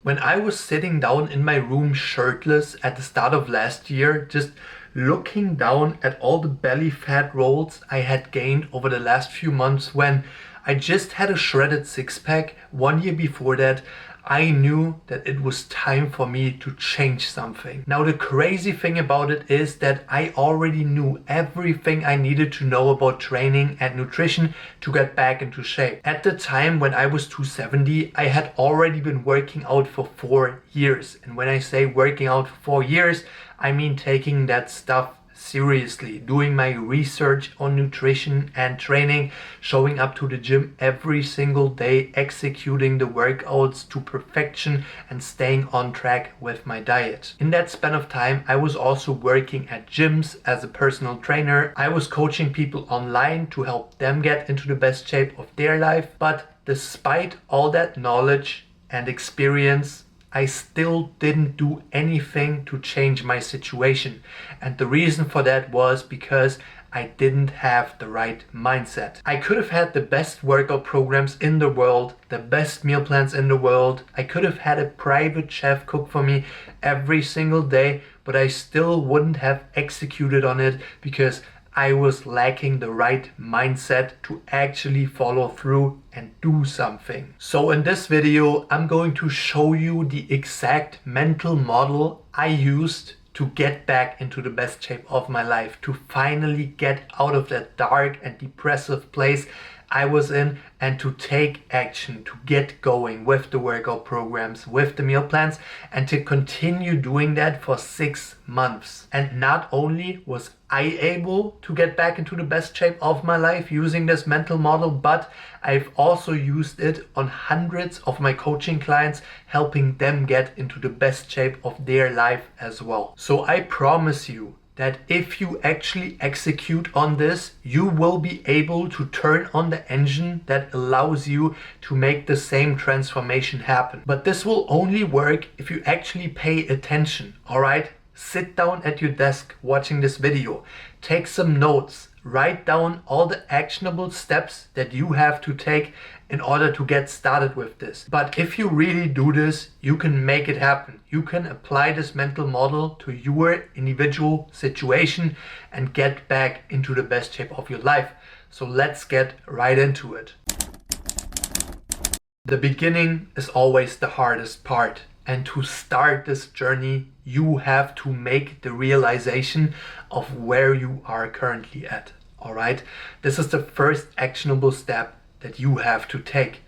When I was sitting down in my room shirtless at the start of last year, just looking down at all the belly fat rolls I had gained over the last few months, when I just had a shredded six-pack 1 year before that, I knew that it was time for me to change something. Now the crazy thing about it is that I already knew everything I needed to know about training and nutrition to get back into shape. At the time when I was 270, I had already been working out for 4 years. And when I say working out for 4 years, I mean taking that stuff seriously, doing my research on nutrition and training, showing up to the gym every single day, executing the workouts to perfection and staying on track with my diet. In that span of time, I was also working at gyms as a personal trainer. I was coaching people online to help them get into the best shape of their life. But despite all that knowledge and experience, I still didn't do anything to change my situation. And the reason for that was because I didn't have the right mindset. I could have had the best workout programs in the world, the best meal plans in the world. I could have had a private chef cook for me every single day, but I still wouldn't have executed on it because I was lacking the right mindset to actually follow through and do something. So in this video, I'm going to show you the exact mental model I used to get back into the best shape of my life, to finally get out of that dark and depressive place I was in and to take action, to get going with the workout programs, with the meal plans, and to continue doing that for 6 months. And not only was I able to get back into the best shape of my life using this mental model, but I've also used it on hundreds of my coaching clients, helping them get into the best shape of their life as well. So I promise you that if you actually execute on this, you will be able to turn on the engine that allows you to make the same transformation happen. But this will only work if you actually pay attention, all right? Sit down at your desk watching this video, take some notes, write down all the actionable steps that you have to take in order to get started with this. But if you really do this, you can make it happen. You can apply this mental model to your individual situation and get back into the best shape of your life. So let's get right into it. The beginning is always the hardest part. And to start this journey, you have to make the realization of where you are currently at. All right? This is the first actionable step that you have to take.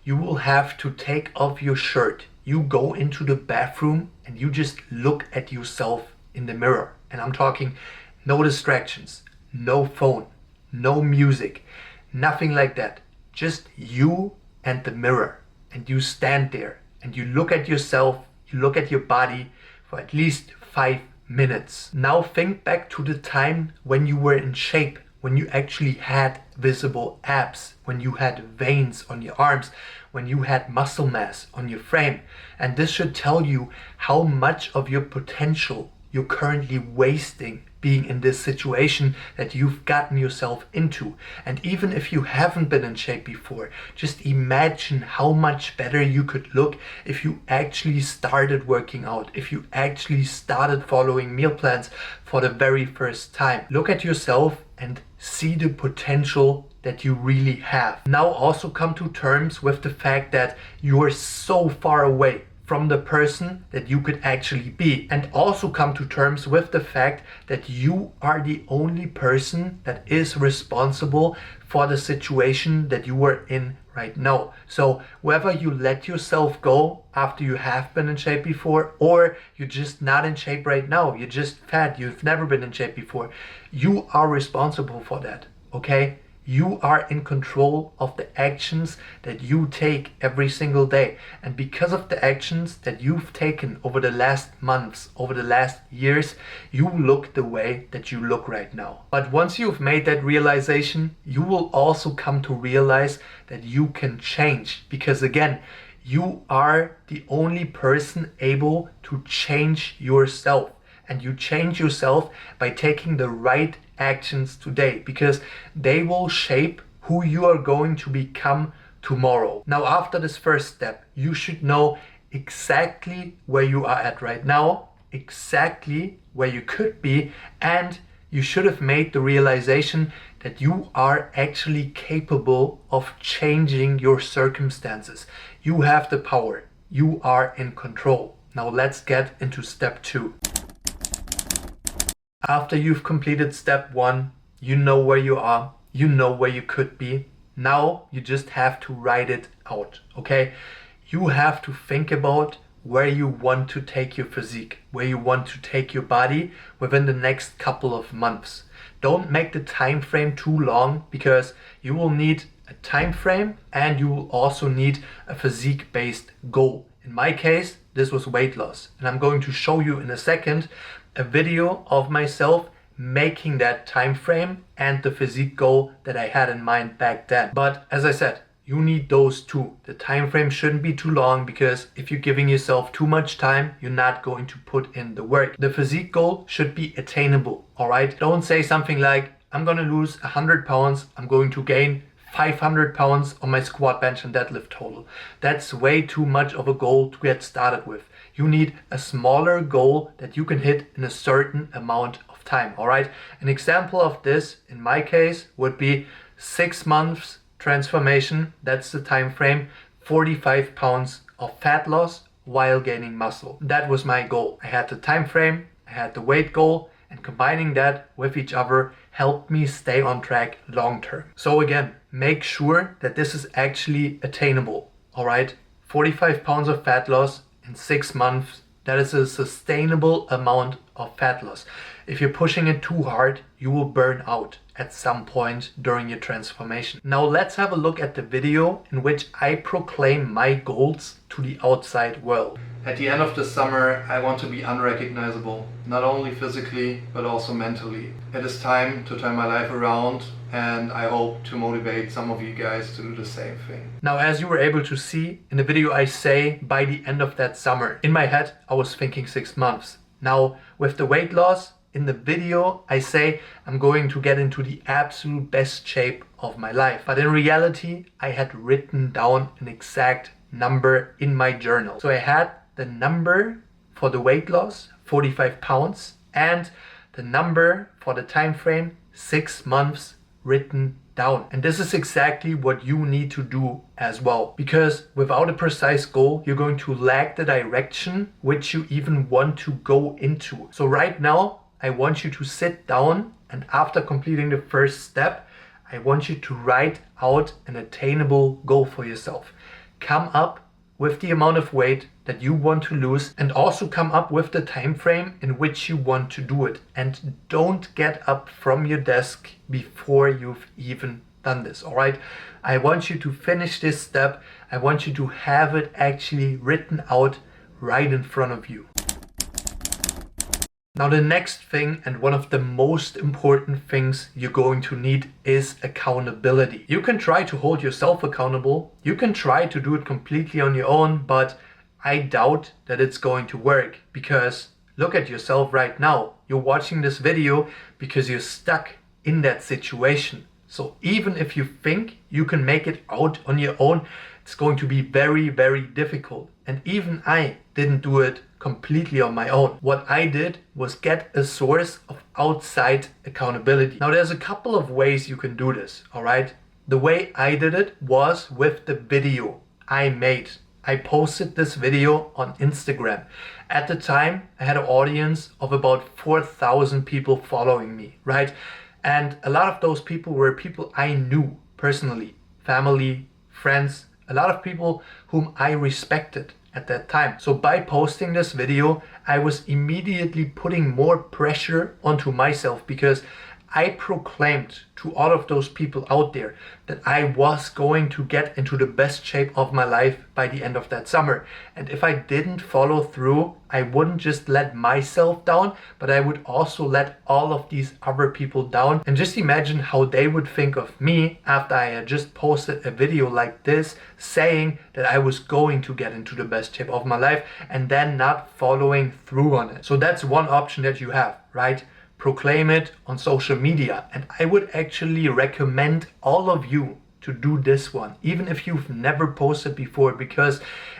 You will have to take off your shirt. You go into the bathroom and you just look at yourself in the mirror. And I'm talking no distractions, no phone, no music, nothing like that. Just you and the mirror. And you stand there and you look at yourself, you look at your body for at least 5 minutes. Now think back to the time when you were in shape, when you actually had visible abs, when you had veins on your arms, when you had muscle mass on your frame. And this should tell you how much of your potential you're currently wasting being in this situation that you've gotten yourself into. And even if you haven't been in shape before, just imagine how much better you could look if you actually started working out, if you actually started following meal plans for the very first time. Look at yourself and see the potential that you really have. Now also come to terms with the fact that you are so far away from the person that you could actually be, and also come to terms with the fact that you are the only person that is responsible for the situation that you are in right now. So whether you let yourself go after you have been in shape before, or you're just not in shape right now, you're just fat, you've never been in shape before, you are responsible for that, okay? You are in control of the actions that you take every single day. And because of the actions that you've taken over the last months, over the last years, you look the way that you look right now. But once you've made that realization, you will also come to realize that you can change. Because again, you are the only person able to change yourself. And you change yourself by taking the right actions today, because they will shape who you are going to become tomorrow. Now, after this first step, you should know exactly where you are at right now, exactly where you could be, and you should have made the realization that you are actually capable of changing your circumstances. You have the power. You are in control. Now let's get into step 2. After you've completed step 1, you know where you are, you know where you could be. Now you just have to write it out, okay? You have to think about where you want to take your physique, where you want to take your body within the next couple of months. Don't make the time frame too long, because you will need a time frame and you will also need a physique-based goal. In my case, this was weight loss, and I'm going to show you in a second a video of myself making that time frame and the physique goal that I had in mind back then. But as I said, you need those two. The time frame shouldn't be too long, because if you're giving yourself too much time, you're not going to put in the work. The physique goal should be attainable, all right? Don't say something like, I'm gonna lose 100 pounds, I'm going to gain 500 pounds on my squat, bench and deadlift total. That's way too much of a goal to get started with. You need a smaller goal that you can hit in a certain amount of time, all right? An example of this, in my case, would be 6 months transformation. That's the time frame. 45 pounds of fat loss while gaining muscle. That was my goal. I had the time frame, I had the weight goal, and combining that with each other helped me stay on track long term. So again, make sure that this is actually attainable, all right? 45 pounds of fat loss in 6 months, that is a sustainable amount of fat loss. If you're pushing it too hard, you will burn out at some point during your transformation. Now let's have a look at the video in which I proclaim my goals to the outside world. At the end of the summer, I want to be unrecognizable, not only physically, but also mentally. It is time to turn my life around, and I hope to motivate some of you guys to do the same thing. Now, as you were able to see in the video, I say by the end of that summer. In my head, I was thinking 6 months. Now, with the weight loss, in the video, I say I'm going to get into the absolute best shape of my life. But in reality, I had written down an exact number in my journal. So I had the number for the weight loss, 45 pounds, and the number for the time frame, 6 months, written down. And this is exactly what you need to do as well, because without a precise goal, you're going to lack the direction which you even want to go into. So right now, I want you to sit down, and after completing the first step, I want you to write out an attainable goal for yourself. Come up with the amount of weight that you want to lose, and also come up with the time frame in which you want to do it. And don't get up from your desk before you've even done this, all right? I want you to finish this step. I want you to have it actually written out right in front of you. Now the next thing, and one of the most important things you're going to need, is accountability. You can try to hold yourself accountable. You can try to do it completely on your own, but I doubt that it's going to work, because look at yourself right now. You're watching this video because you're stuck in that situation. So even if you think you can make it out on your own, it's going to be very, very difficult. And even I didn't do it completely on my own. What I did was get a source of outside accountability. Now there's a couple of ways you can do this, all right? The way I did it was with the video I made. I posted this video on Instagram. At the time, I had an audience of about 4,000 people following me, right? And a lot of those people were people I knew personally, family, friends, a lot of people whom I respected at that time. So by posting this video, I was immediately putting more pressure onto myself, because I proclaimed to all of those people out there that I was going to get into the best shape of my life by the end of that summer. And if I didn't follow through, I wouldn't just let myself down, but I would also let all of these other people down. And just imagine how they would think of me after I had just posted a video like this, saying that I was going to get into the best shape of my life and then not following through on it. So that's one option that you have, right? Proclaim it on social media. And I would actually recommend all of you to do this one, even if you've never posted before, because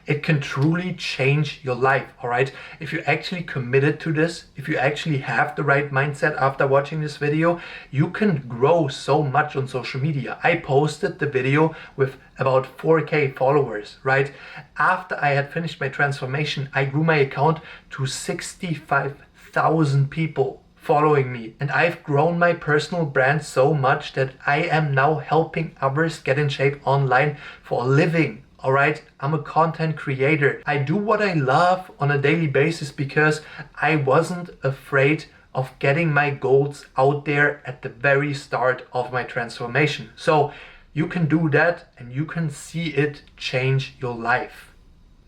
it can truly change your life, all right? If you're actually committed to this, if you actually have the right mindset after watching this video, you can grow so much on social media. I posted the video with about 4K followers, right? After I had finished my transformation, I grew my account to 65,000 people following me, and I've grown my personal brand so much that I am now helping others get in shape online for a living. All right, I'm a content creator. I do what I love on a daily basis because I wasn't afraid of getting my goals out there at the very start of my transformation. So you can do that and you can see it change your life.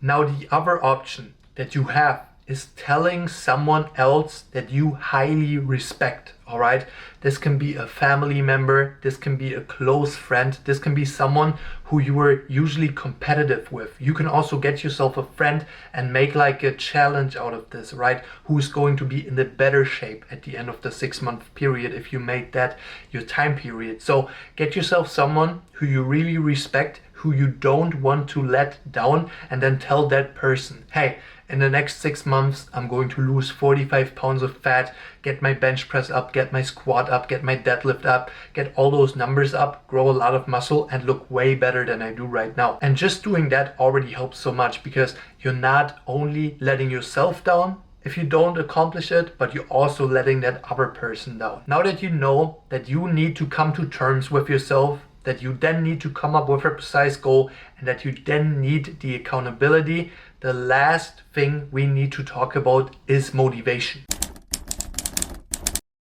Now, the other option that you have is telling someone else that you highly respect, all right? This can be a family member, this can be a close friend, this can be someone who you are usually competitive with. You can also get yourself a friend and make like a challenge out of this, right? Who's going to be in the better shape at the end of the 6-month period if you made that your time period. So get yourself someone who you really respect, who you don't want to let down, and then tell that person, hey, in the next 6 months, I'm going to lose 45 pounds of fat, get my bench press up, get my squat up, get my deadlift up, get all those numbers up, grow a lot of muscle, and look way better than I do right now. And just doing that already helps so much because you're not only letting yourself down if you don't accomplish it, but you're also letting that other person down. Now that you know that you need to come to terms with yourself, that you then need to come up with a precise goal, and that you then need the accountability, the last thing we need to talk about is motivation.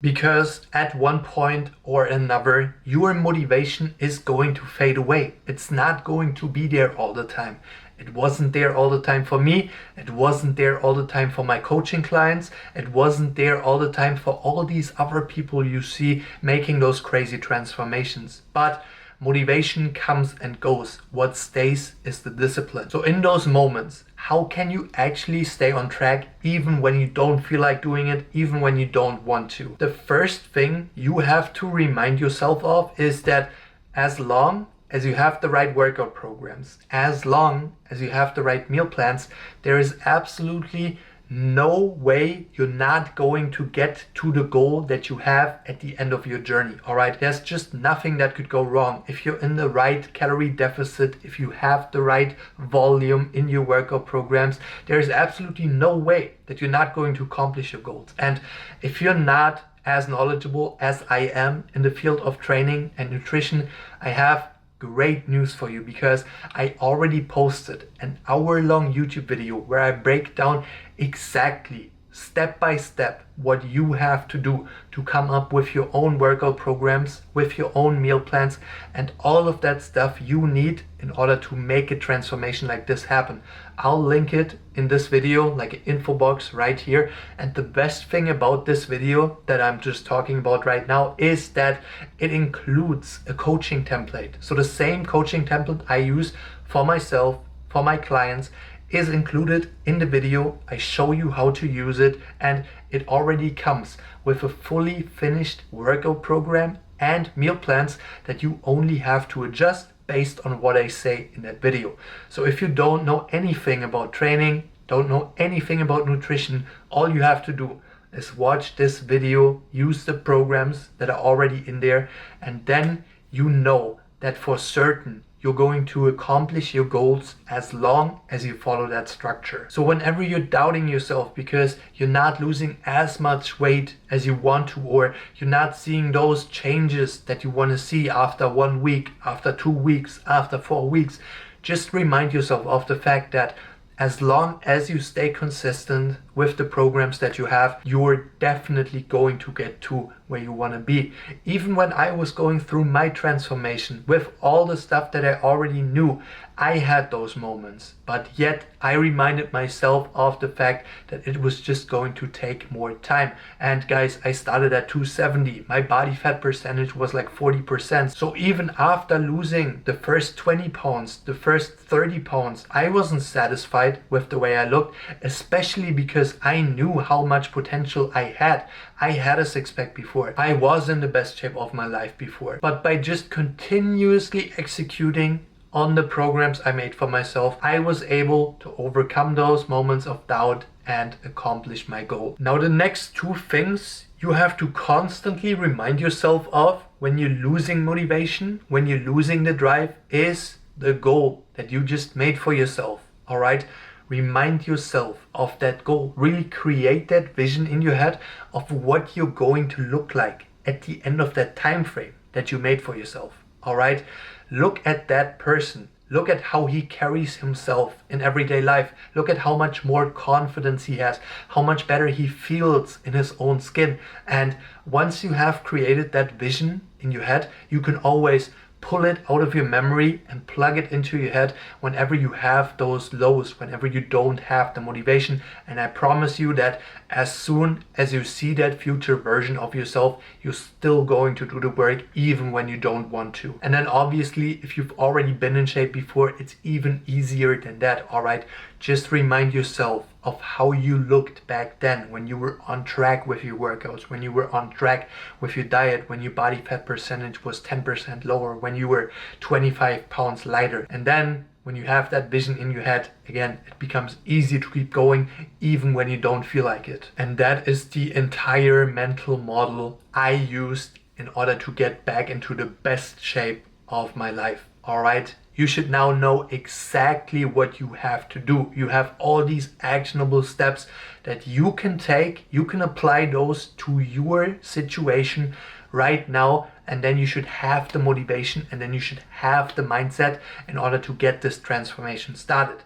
Because at one point or another, your motivation is going to fade away. It's not going to be there all the time. It wasn't there all the time for me. It wasn't there all the time for my coaching clients. It wasn't there all the time for all these other people you see making those crazy transformations. But motivation comes and goes. What stays is the discipline. So in those moments, how can you actually stay on track even when you don't feel like doing it, even when you don't want to? The first thing you have to remind yourself of is that as long as you have the right workout programs, as long as you have the right meal plans, there is absolutely no way you're not going to get to the goal that you have at the end of your journey, all right? There's just nothing that could go wrong. If you're in the right calorie deficit, if you have the right volume in your workout programs, there is absolutely no way that you're not going to accomplish your goals. And if you're not as knowledgeable as I am in the field of training and nutrition, I have great news for you, because I already posted an hour-long YouTube video where I break down exactly step by step what you have to do to come up with your own workout programs, with your own meal plans, and all of that stuff you need in order to make a transformation like this happen. I'll link it in this video, like an info box right here. And the best thing about this video that I'm just talking about right now is that it includes a coaching template. So the same coaching template I use for myself, for my clients, is included in the video. I show you how to use it, and it already comes with a fully finished workout program and meal plans that you only have to adjust based on what I say in that video. So if you don't know anything about training, don't know anything about nutrition, all you have to do is watch this video, use the programs that are already in there, and then you know that for certain you're going to accomplish your goals as long as you follow that structure. So whenever you're doubting yourself because you're not losing as much weight as you want to, or you're not seeing those changes that you want to see after 1 week, after 2 weeks, after 4 weeks, just remind yourself of the fact that as long as you stay consistent with the programs that you have, you're definitely going to get to where you want to be. Even when I was going through my transformation with all the stuff that I already knew, I had those moments, but yet I reminded myself of the fact that it was just going to take more time. And guys, I started at 270. My body fat percentage was like 40%. So even after losing the first 20 pounds, the first 30 pounds, I wasn't satisfied with the way I looked, especially because I knew how much potential I had. I had a six-pack before. I was in the best shape of my life before. But by just continuously executing on the programs I made for myself, I was able to overcome those moments of doubt and accomplish my goal. Now, the next two things you have to constantly remind yourself of when you're losing motivation, when you're losing the drive, is the goal that you just made for yourself. All right? Remind yourself of that goal. Really create that vision in your head of what you're going to look like at the end of that time frame that you made for yourself. All right? Look at that person. Look at how he carries himself in everyday life. Look at how much more confidence he has, how much better he feels in his own skin. And once you have created that vision in your head, you can always pull it out of your memory and plug it into your head whenever you have those lows, whenever you don't have the motivation. And I promise you that as soon as you see that future version of yourself, you're still going to do the work even when you don't want to. And then obviously, if you've already been in shape before, it's even easier than that, all right? Just remind yourself of how you looked back then when you were on track with your workouts, when you were on track with your diet, when your body fat percentage was 10% lower, when you were 25 pounds lighter. And then when you have that vision in your head, again, it becomes easy to keep going even when you don't feel like it. And that is the entire mental model I used in order to get back into the best shape of my life. All right? You should now know exactly what you have to do. You have all these actionable steps that you can take. You can apply those to your situation right now, and then you should have the motivation, and then you should have the mindset in order to get this transformation started.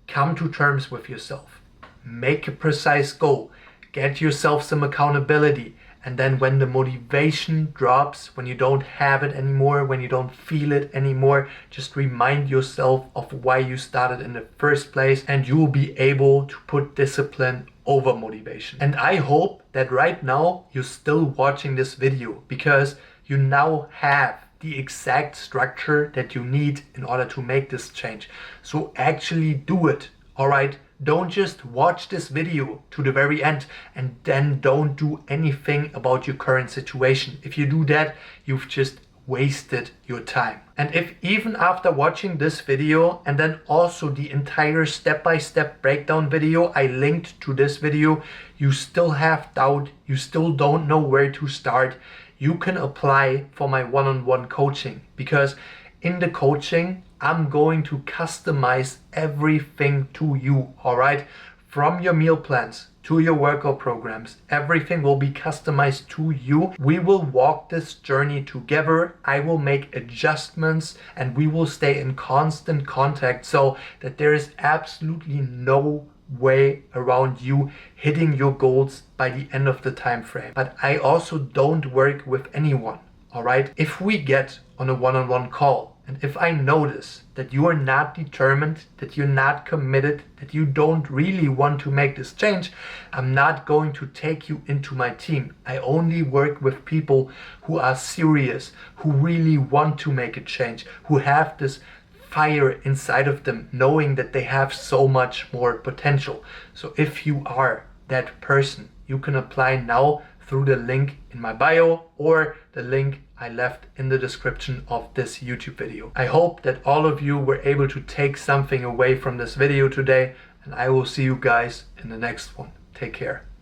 Come to terms with yourself. Make a precise goal. Get yourself some accountability. And then when the motivation drops, when you don't have it anymore, when you don't feel it anymore, just remind yourself of why you started in the first place, and you will be able to put discipline over motivation. And I hope that right now you're still watching this video because you now have the exact structure that you need in order to make this change. So actually do it, all right? Don't just watch this video to the very end and then don't do anything about your current situation. If you do that, you've just wasted your time. And if even after watching this video and then also the entire step-by-step breakdown video I linked to this video, you still have doubt, you still don't know where to start, you can apply for my one-on-one coaching, because in the coaching, I'm going to customize everything to you, all right? From your meal plans to your workout programs, everything will be customized to you. We will walk this journey together. I will make adjustments and we will stay in constant contact so that there is absolutely no way around you hitting your goals by the end of the time frame. But I also don't work with anyone, all right? If we get on a one-on-one call, and if I notice that you are not determined, that you're not committed, that you don't really want to make this change, I'm not going to take you into my team. I only work with people who are serious, who really want to make a change, who have this fire inside of them, knowing that they have so much more potential. So if you are that person, you can apply now through the link in my bio or the link I left in the description of this YouTube video. I hope that all of you were able to take something away from this video today, and I will see you guys in the next one. Take care.